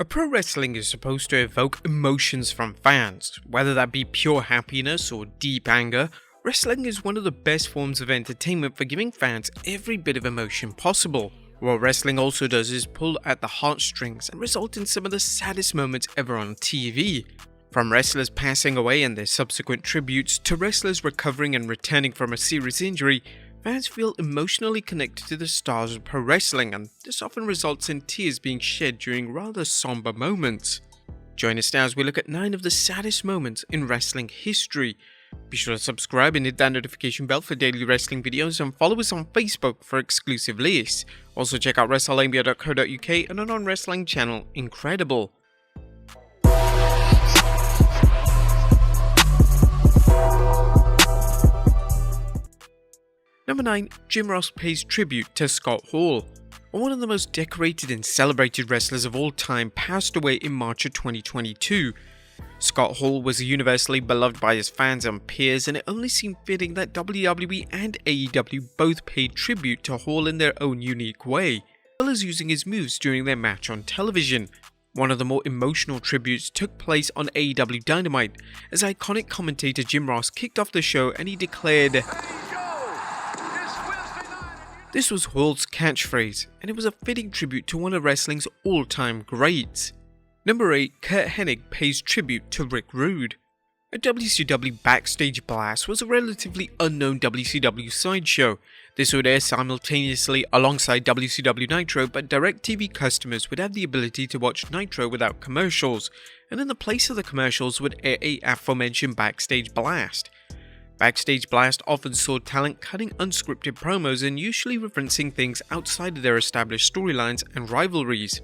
Pro wrestling is supposed to evoke emotions from fans, whether that be pure happiness or deep anger. Wrestling is one of the best forms of entertainment for giving fans every bit of emotion possible. What wrestling also does is pull at the heartstrings and result in some of the saddest moments ever on TV. From wrestlers passing away and their subsequent tributes to wrestlers recovering and returning from a serious injury, fans feel emotionally connected to the stars of pro wrestling, and this often results in tears being shed during rather somber moments. Join us now as we look at 9 of the saddest moments in wrestling history. Be sure to subscribe and hit that notification bell for daily wrestling videos, and follow us on Facebook for exclusive lists. Also check out Wrestlelamia.co.uk and our non-wrestling channel, Incredible. Number 9. Jim Ross pays tribute to Scott Hall. One of the most decorated and celebrated wrestlers of all time passed away in March of 2022. Scott Hall was universally beloved by his fans and peers, and it only seemed fitting that WWE and AEW both paid tribute to Hall in their own unique way, as well as using his moves during their match on television. One of the more emotional tributes took place on AEW Dynamite, as iconic commentator Jim Ross kicked off the show and he declared, this was Hall's catchphrase, and it was a fitting tribute to one of wrestling's all-time greats. Number 8. Curt Hennig pays tribute to Rick Rude. A WCW Backstage Blast was a relatively unknown WCW sideshow. This would air simultaneously alongside WCW Nitro, but DirecTV customers would have the ability to watch Nitro without commercials, and in the place of the commercials would air a aforementioned Backstage Blast. Backstage Blast often saw talent cutting unscripted promos and usually referencing things outside of their established storylines and rivalries.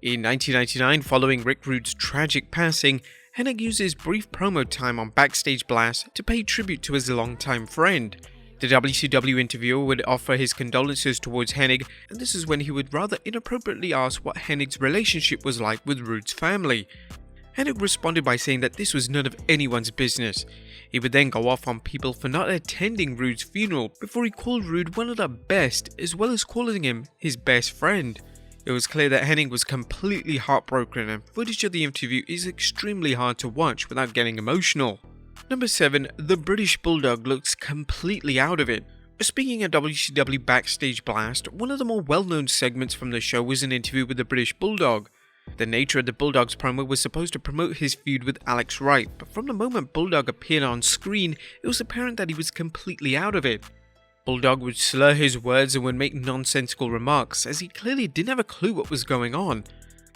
In 1999, following Rick Rude's tragic passing, Hennig used his brief promo time on Backstage Blast to pay tribute to his longtime friend. The WCW interviewer would offer his condolences towards Hennig, and this is when he would rather inappropriately ask what Hennig's relationship was like with Rude's family. Hennig responded by saying that this was none of anyone's business. He would then go off on people for not attending Rude's funeral before he called Rude one of the best, as well as calling him his best friend. It was clear that Hennig was completely heartbroken, and footage of the interview is extremely hard to watch without getting emotional. Number 7. The British Bulldog looks completely out of it. Speaking of WCW Backstage Blast, one of the more well-known segments from the show was an interview with the British Bulldog. The nature of the Bulldog's promo was supposed to promote his feud with Alex Wright, but from the moment Bulldog appeared on screen, it was apparent that he was completely out of it. Bulldog would slur his words and would make nonsensical remarks, as he clearly didn't have a clue what was going on.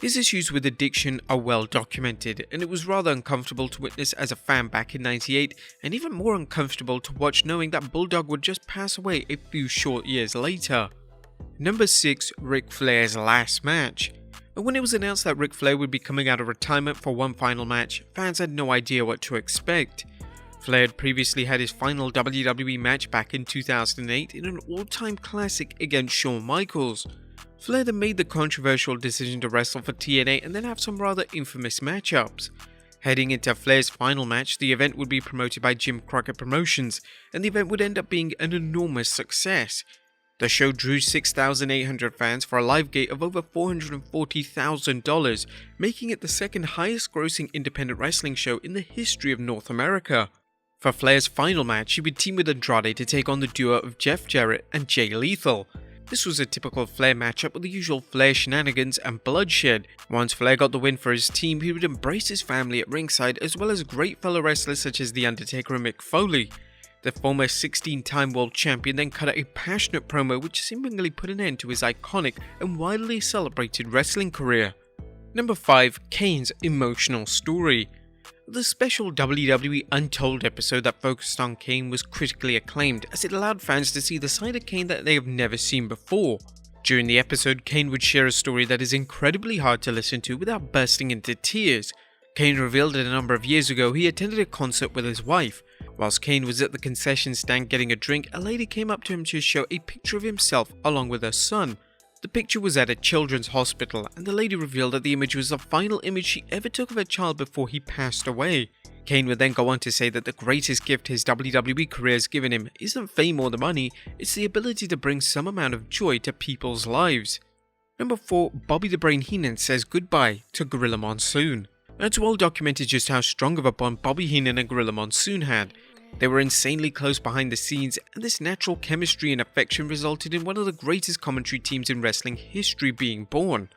His issues with addiction are well documented, and it was rather uncomfortable to witness as a fan back in '98, and even more uncomfortable to watch knowing that Bulldog would just pass away a few short years later. Number 6. Ric Flair's last match. When it was announced that Ric Flair would be coming out of retirement for one final match, fans had no idea what to expect. Flair had previously had his final WWE match back in 2008 in an all-time classic against Shawn Michaels. Flair then made the controversial decision to wrestle for TNA and then have some rather infamous matchups. Heading into Flair's final match, the event would be promoted by Jim Crockett Promotions, and the event would end up being an enormous success. The show drew 6,800 fans for a live gate of over $440,000, making it the second highest grossing independent wrestling show in the history of North America. For Flair's final match, he would team with Andrade to take on the duo of Jeff Jarrett and Jay Lethal. This was a typical Flair matchup with the usual Flair shenanigans and bloodshed. Once Flair got the win for his team, he would embrace his family at ringside, as well as great fellow wrestlers such as The Undertaker and Mick Foley. The former 16-time world champion then cut out a passionate promo which seemingly put an end to his iconic and widely celebrated wrestling career. Number 5. Kane's emotional story. The special WWE Untold episode that focused on Kane was critically acclaimed, as it allowed fans to see the side of Kane that they have never seen before. During the episode, Kane would share a story that is incredibly hard to listen to without bursting into tears. Kane revealed that a number of years ago he attended a concert with his wife. Whilst Kane was at the concession stand getting a drink, a lady came up to him to show a picture of himself along with her son. The picture was at a children's hospital, and the lady revealed that the image was the final image she ever took of her child before he passed away. Kane would then go on to say that the greatest gift his WWE career has given him isn't fame or the money, it's the ability to bring some amount of joy to people's lives. Number 4, Bobby the Brain Heenan says goodbye to Gorilla Monsoon. It's well documented just how strong of a bond Bobby Heenan and Gorilla Monsoon had. They were insanely close behind the scenes, and this natural chemistry and affection resulted in one of the greatest commentary teams in wrestling history being born.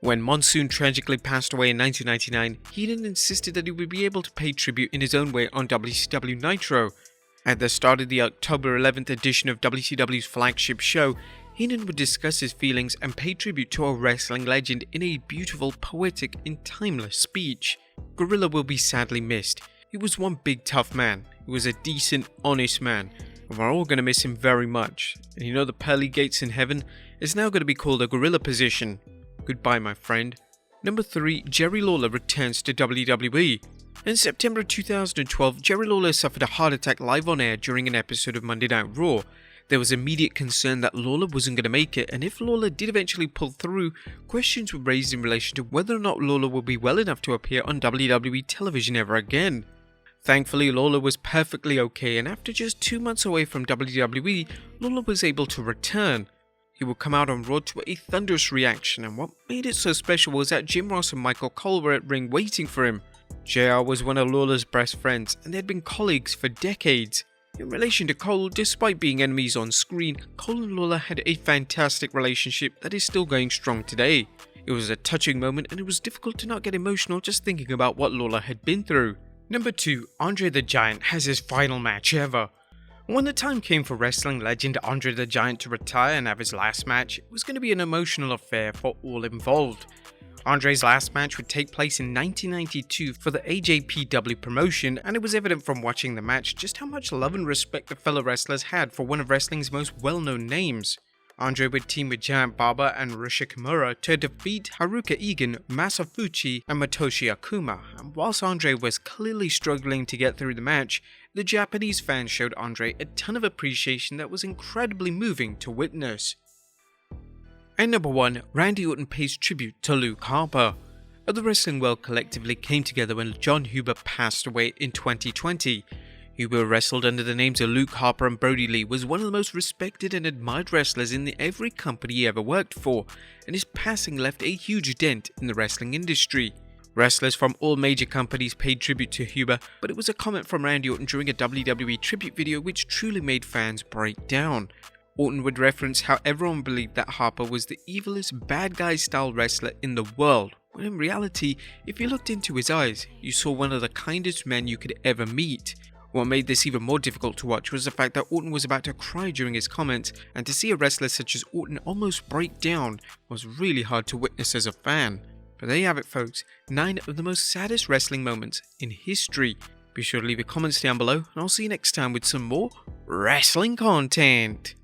When Monsoon tragically passed away in 1999, Heenan insisted that he would be able to pay tribute in his own way on WCW Nitro. At the start of the October 11th edition of WCW's flagship show, Heenan would discuss his feelings and pay tribute to a wrestling legend in a beautiful, poetic, and timeless speech. Gorilla will be sadly missed. He was one big tough man. He was a decent, honest man. And we're all going to miss him very much. And you know the pearly gates in heaven is now going to be called a gorilla position. Goodbye, my friend. Number 3, Jerry Lawler returns to WWE. In September 2012, Jerry Lawler suffered a heart attack live on air during an episode of Monday Night Raw. There was immediate concern that Lawler wasn't going to make it, and if Lawler did eventually pull through, questions were raised in relation to whether or not Lawler would be well enough to appear on WWE television ever again. Thankfully, Lawler was perfectly okay, and after just 2 months away from WWE, Lawler was able to return. He would come out on Raw to a thunderous reaction, and what made it so special was that Jim Ross and Michael Cole were at ring waiting for him. JR was one of Lawler's best friends, and they had been colleagues for decades. In relation to Cole, despite being enemies on screen, Cole and Lawler had a fantastic relationship that is still going strong today. It was a touching moment, and it was difficult to not get emotional just thinking about what Lawler had been through. Number 2, Andre the Giant has his final match ever. When the time came for wrestling legend Andre the Giant to retire and have his last match, it was going to be an emotional affair for all involved. Andre's last match would take place in 1992 for the AJPW promotion, and it was evident from watching the match just how much love and respect the fellow wrestlers had for one of wrestling's most well-known names. Andre would team with Giant Baba and Risha Kimura to defeat Haruka Egan, Masafuchi, and Matoshi Akuma, and whilst Andre was clearly struggling to get through the match, the Japanese fans showed Andre a ton of appreciation that was incredibly moving to witness. And number 1, Randy Orton pays tribute to Luke Harper. The wrestling world collectively came together when John Huber passed away in 2020. Huber wrestled under the names of Luke Harper and Brody Lee, was one of the most respected and admired wrestlers in every company he ever worked for, and his passing left a huge dent in the wrestling industry. Wrestlers from all major companies paid tribute to Huber, but it was a comment from Randy Orton during a WWE tribute video which truly made fans break down. Orton would reference how everyone believed that Harper was the evilest bad guy style wrestler in the world, when in reality, if you looked into his eyes, you saw one of the kindest men you could ever meet. What made this even more difficult to watch was the fact that Orton was about to cry during his comments, and to see a wrestler such as Orton almost break down was really hard to witness as a fan. But there you have it, folks, 9 of the most saddest wrestling moments in history. Be sure to leave your comments down below, and I'll see you next time with some more wrestling content.